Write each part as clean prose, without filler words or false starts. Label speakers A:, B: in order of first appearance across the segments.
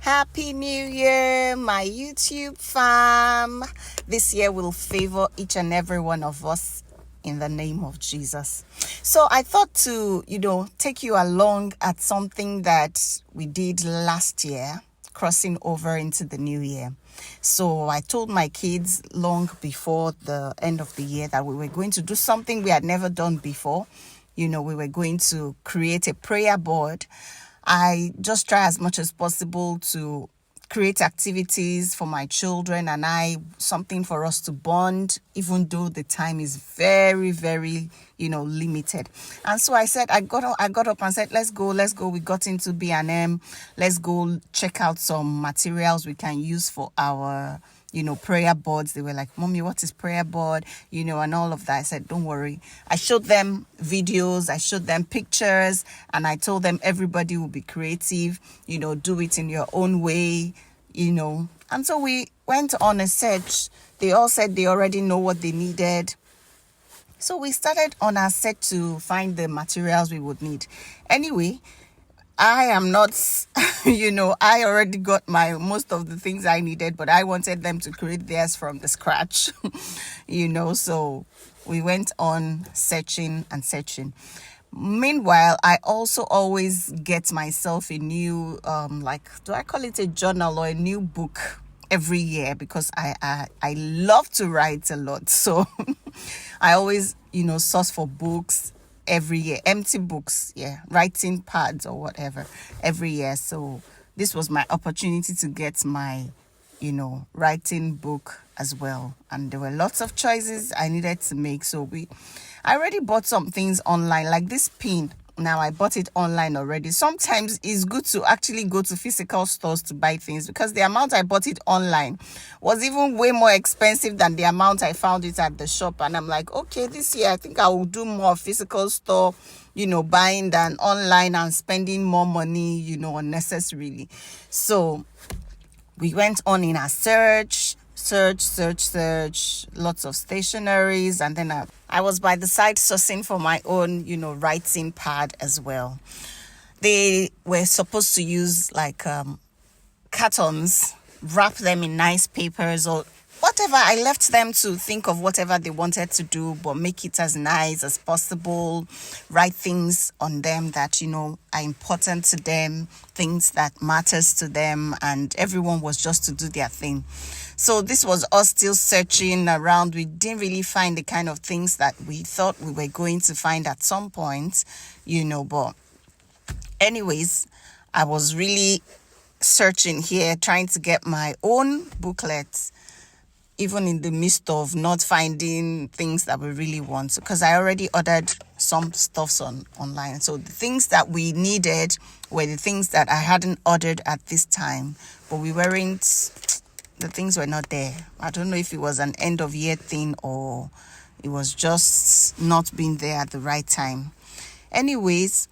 A: Happy New Year, my YouTube fam. This year will favor each and every one of us in the name of Jesus. So I thought to, take you along at something that we did last year, crossing over into the new year. So I told my kids long before the end of the year that we were going to do something we had never done before. We were going to create a prayer board. I just try as much as possible to create activities for my children and something for us to bond, even though the time is very, very, limited. And so I said, I got up and said, let's go. We got into B&M. Let's go check out some materials we can use for our prayer boards. They were like, Mommy, what is prayer board? And all of that. I said, don't worry. I showed them videos, I showed them pictures, and I told them everybody will be creative, do it in your own way, And so we went on a search. They all said they already know what they needed. So we started on our search to find the materials we would need. Anyway, I am not, I already got most of the things I needed, but I wanted them to create theirs from the scratch, so we went on searching and searching. Meanwhile, I also always get myself a new, do I call it a journal or a new book every year, because I love to write a lot. So I always, source for books every year, empty books, writing pads or whatever every year. So this was my opportunity to get my writing book as well, and there were lots of choices I needed to make. So I already bought some things online, like this pin. Now I bought it online already. Sometimes it's good to actually go to physical stores to buy things, because the amount I bought it online was even way more expensive than the amount I found it at the shop. And I'm like, okay, this year I think I will do more physical store, buying than online and spending more money, unnecessarily. So we went on in our search, lots of stationaries, and then I was by the side sourcing for my own, writing pad as well. They were supposed to use cartons, wrap them in nice papers or whatever. I left them to think of whatever they wanted to do, but make it as nice as possible. Write things on them that, are important to them, things that matters to them, and everyone was just to do their thing. So this was us still searching around. We didn't really find the kind of things that we thought we were going to find at some point, but anyways, I was really searching here, trying to get my own booklets, even in the midst of not finding things that we really want, because I already ordered some stuffs online. So the things that we needed were the things that I hadn't ordered at this time, but the things were not there. I don't know if it was an end of year thing or it was just not being there at the right time. Anyways,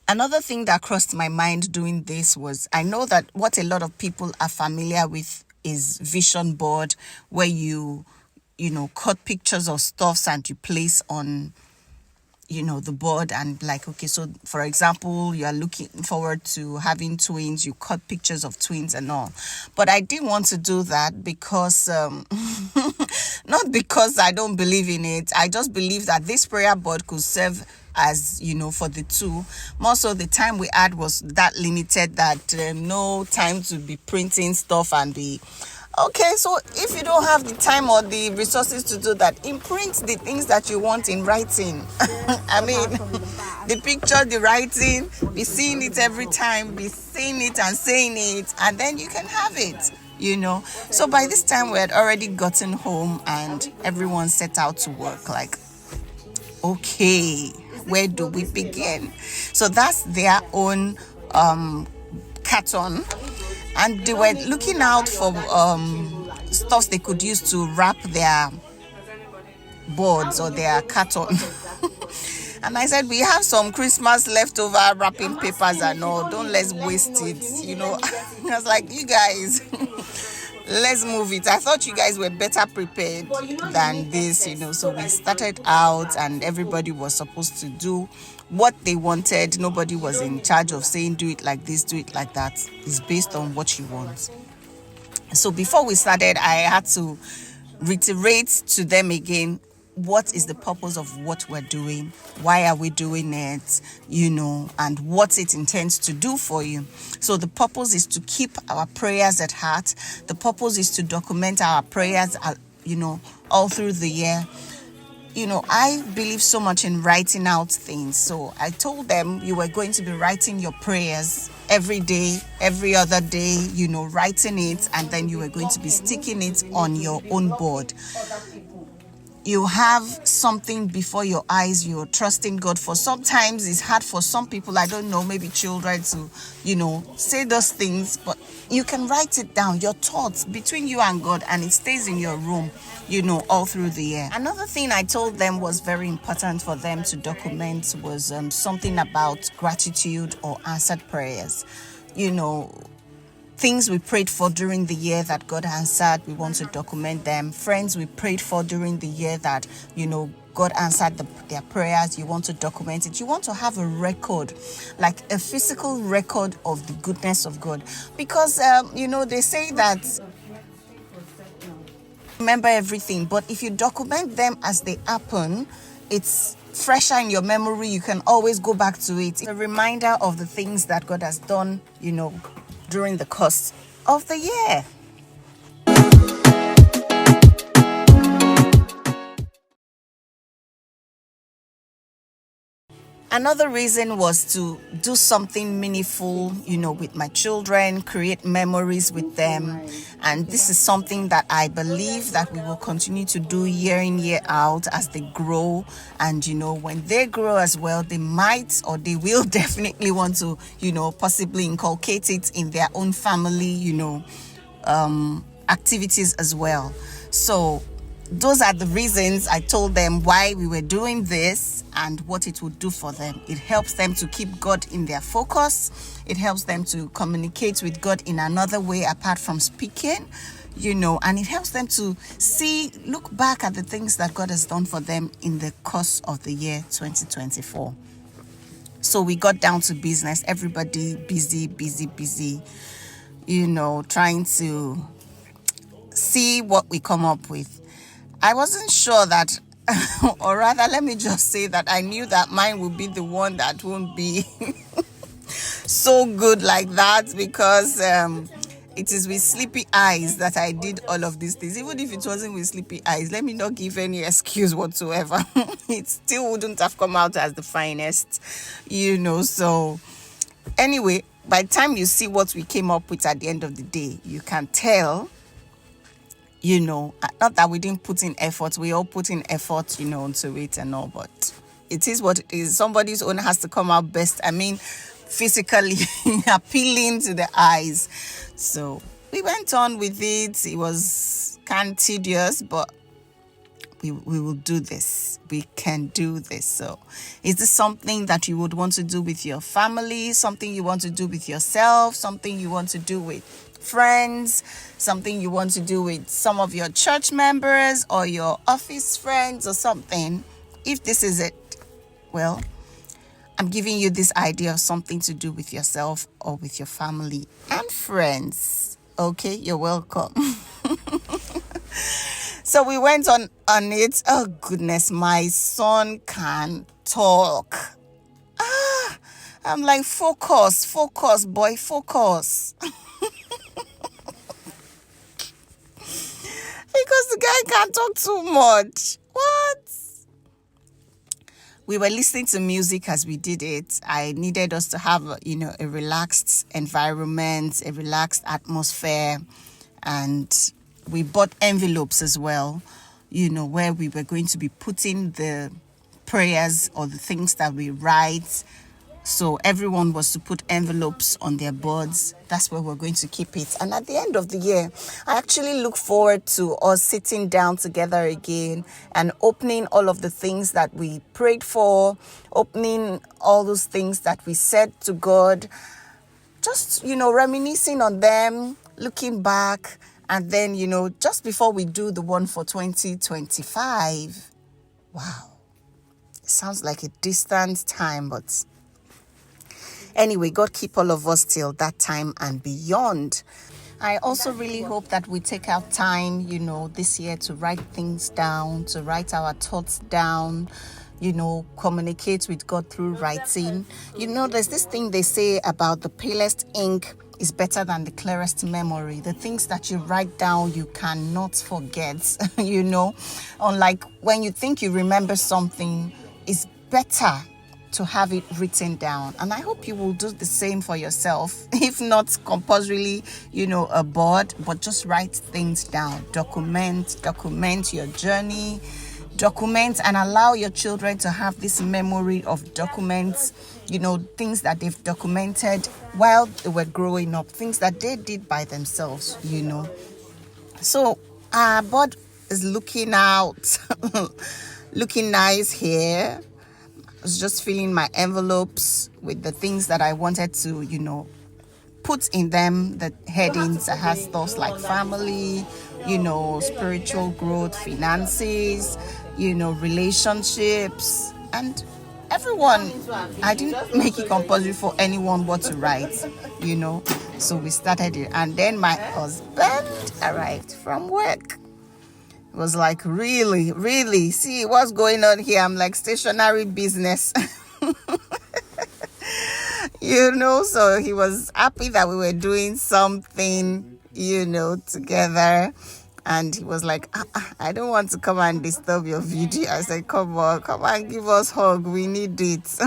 A: another thing that crossed my mind doing this was, I know that what a lot of people are familiar with is vision board, where you cut pictures of stuffs and you place on the board, and okay, so for example, you are looking forward to having twins, you cut pictures of twins and all. But I didn't want to do that because not because I don't believe in it. I just believe that this prayer board could serve as for the two. More so, the time we had was that limited that no time to be printing stuff and be okay. So if you don't have the time or the resources to do that, imprint the things that you want in writing. I mean, the picture, the writing, be seeing it every time, be seeing it and saying it, and then you can have it. So by this time we had already gotten home and everyone set out to work. Okay, where do we begin? So that's their own carton, and they were looking out for stuff they could use to wrap their boards or their carton. And I said, we have some Christmas leftover wrapping papers and all, let's waste it. I was like, you guys, let's move it. I thought you guys were better prepared than this, So we started out and everybody was supposed to do what they wanted. Nobody was in charge of saying, do it like this, do it like that. It's based on what you want. So before we started, I had to reiterate to them again, what is the purpose of what we're doing? Why are we doing it? And what it intends to do for you. So the purpose is to keep our prayers at heart. The purpose is to document our prayers, all through the year. I believe so much in writing out things. So I told them you were going to be writing your prayers every day, every other day, writing it, and then you were going to be sticking it on your own board. You have something before your eyes you're trusting God for. Sometimes it's hard for some people, I don't know, maybe children to, say those things, but you can write it down, your thoughts between you and God, and it stays in your room, all through the year. Another thing I told them was very important for them to document was something about gratitude or answered prayers. Things we prayed for during the year that God answered, we want to document them. Friends we prayed for during the year that, God answered their prayers, you want to document it. You want to have a record, like a physical record of the goodness of God. Because, they say that remember everything, but if you document them as they happen, it's fresher in your memory. You can always go back to it. It's a reminder of the things that God has done, during the course of the year. Another reason was to do something meaningful, with my children, create memories with them. And this is something that I believe that we will continue to do year in, year out as they grow. And, when they grow as well, they might or they will definitely want to, possibly inculcate it in their own family, activities as well. So those are the reasons I told them why we were doing this and what it would do for them. It helps them to keep God in their focus. It helps them to communicate with God in another way apart from speaking, and it helps them to look back at the things that God has done for them in the course of the year 2024. So we got down to business. Everybody busy, trying to see what we come up with. I wasn't sure that, or rather, let me just say that I knew that mine would be the one that won't be so good like that, because it is with sleepy eyes that I did all of these things. Even if it wasn't with sleepy eyes, let me not give any excuse whatsoever. It still wouldn't have come out as the finest, So anyway, by the time you see what we came up with at the end of the day, you can tell, not that we didn't put in effort. We all put in effort, into it and all, but it is what it is. Somebody's own has to come out best. I mean, physically appealing to the eyes. So we went on with it. It was kind of tedious, but we will do this. We can do this. So is this something that you would want to do with your family? Something you want to do with yourself? Something you want to do with friends? Something you want to do with some of your church members or your office friends or something? If this is it, well, I'm giving you this idea of something to do with yourself or with your family and friends. Okay, you're welcome. So we went on it. Oh goodness, my son can talk. I'm like, focus, boy, focus. Because the guy can't talk too much. What? We were listening to music as we did it. I needed us to have, a relaxed environment, a relaxed atmosphere. And we bought envelopes as well, where we were going to be putting the prayers or the things that we write. So everyone was to put envelopes on their boards. That's where we're going to keep it. And at the end of the year, I actually look forward to us sitting down together again and opening all of the things that we prayed for, opening all those things that we said to God, just, reminiscing on them, looking back. And then, just before we do the one for 2025, wow. sounds like a distant time, but anyway, God keep all of us till that time and beyond. I also really hope that we take out time, this year to write things down, to write our thoughts down, communicate with God through writing. There's this thing they say about the palest ink is better than the clearest memory. The things that you write down, you cannot forget, Unlike when you think you remember something, it's better to have it written down. And I hope you will do the same for yourself. If not compulsorily, a board, but just write things down. Document your journey. Document and allow your children to have this memory of documents, things that they've documented while they were growing up, things that they did by themselves, So our board is looking out, looking nice here. I was just filling my envelopes with the things that I wanted to, put in them, the headings that has stuff like family, spiritual growth, finances, relationships, and everyone. I didn't make it compulsory for anyone what to write, So we started it, and then my husband arrived from work. It was like, really, see what's going on here. I'm like stationary business. So he was happy that we were doing something, together. And he was like, I don't want to come and disturb your video. I said, come and give us a hug. We need it.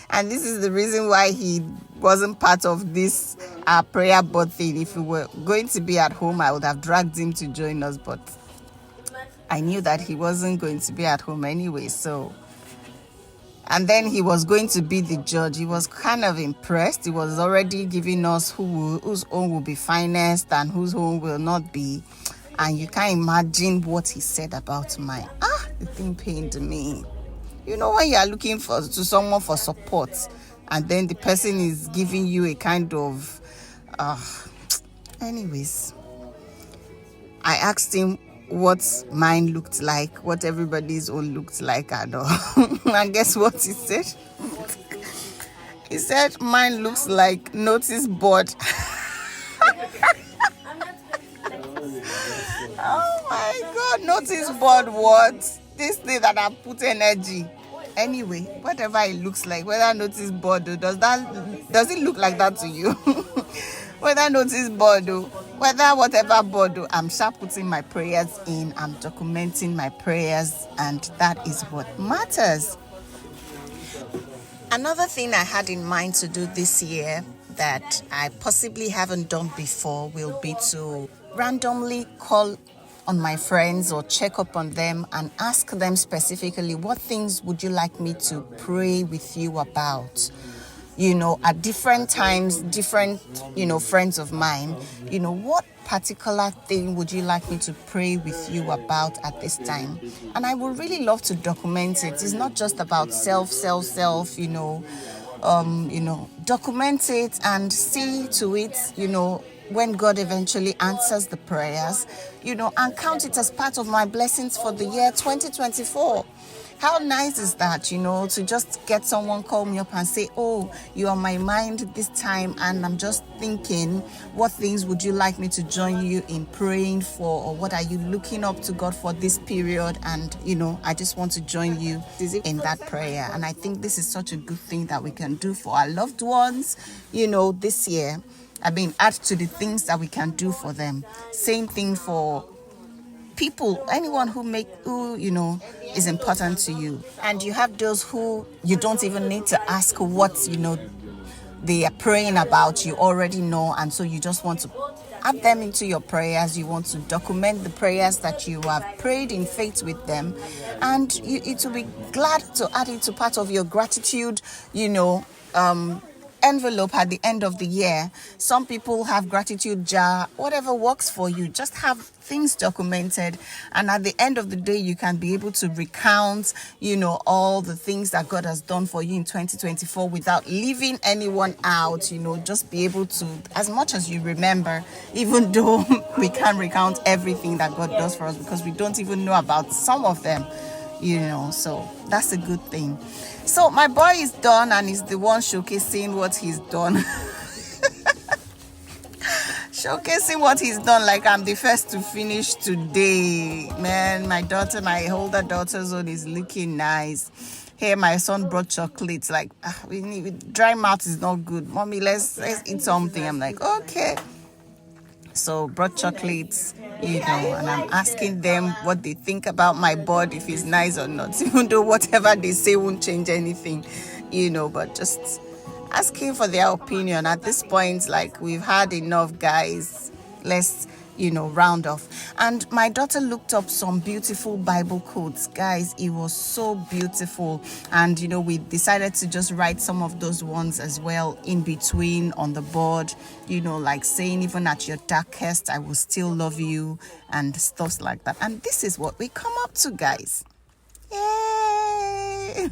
A: And this is the reason why he wasn't part of this prayer board thing. If we were going to be at home, I would have dragged him to join us. But I knew that he wasn't going to be at home anyway. And then he was going to be the judge. He was kind of impressed. He was already giving us whose own will be finest and whose own will not be. And you can't imagine what he said about mine. The thing pained me. When you are looking to someone for support, and then the person is giving you a kind of... Anyways, I asked him what mine looked like, what everybody's own looked like, and all. And guess what he said? He said mine looks like notice board. Oh my God, notice board what? This thing that I put energy. Anyway, whatever it looks like, whether notice board or does it look like that to you? Whether notice board or whether whatever board, I'm sharp putting my prayers in, I'm documenting my prayers, and that is what matters. Another thing I had in mind to do this year that I possibly haven't done before will be to randomly call on my friends or check up on them and ask them specifically, what things would you like me to pray with you about? At different times, different, friends of mine, what particular thing would you like me to pray with you about at this time? And I would really love to document it. It's not just about self, document it and see to it, when God eventually answers the prayers, and count it as part of my blessings for the year 2024. How nice is that, to just get someone call me up and say, oh, you are my mind this time, and I'm just thinking, what things would you like me to join you in praying for, or what are you looking up to God for this period? And, I just want to join you in that prayer. And I think this is such a good thing that we can do for our loved ones, this year. Add to the things that we can do for them. Same thing for people, anyone who is important to you. And you have those who you don't even need to ask what, they are praying about. You already know, and so you just want to add them into your prayers. You want to document the prayers that you have prayed in faith with them, and it will be glad to add it to part of your gratitude, envelope at the end of the year. Some people have gratitude jar, whatever works for you. Just have things documented, and at the end of the day you can be able to recount all the things that God has done for you in 2024 without leaving anyone out. Just be able to, as much as you remember, even though we can't recount everything that God does for us because we don't even know about some of them. So that's a good thing. So my boy is done and is the one showcasing what he's done. Showcasing what he's done, like I'm the first to finish today. Man, my older daughter's own is looking nice. Here, my son brought chocolates. Like, dry mouth is not good. Mommy, let's eat something. I'm like, okay. So brought chocolates, and I'm asking them what they think about my board, if it's nice or not. Even though whatever they say won't change anything, but just asking for their opinion. At this point, like, we've had enough, guys. Let's round off. And my daughter looked up some beautiful Bible quotes, guys. It was so beautiful. And we decided to just write some of those ones as well in between on the board, like saying, even at your darkest I will still love you, and stuff like that. And this is what we come up to, guys. Yay!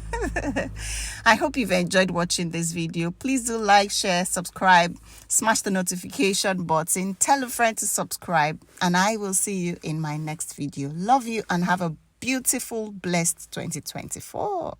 A: I hope you've enjoyed watching this video. Please do like, share, subscribe, smash the notification button, tell a friend to subscribe, and I will see you in my next video. Love you and have a beautiful, blessed 2024.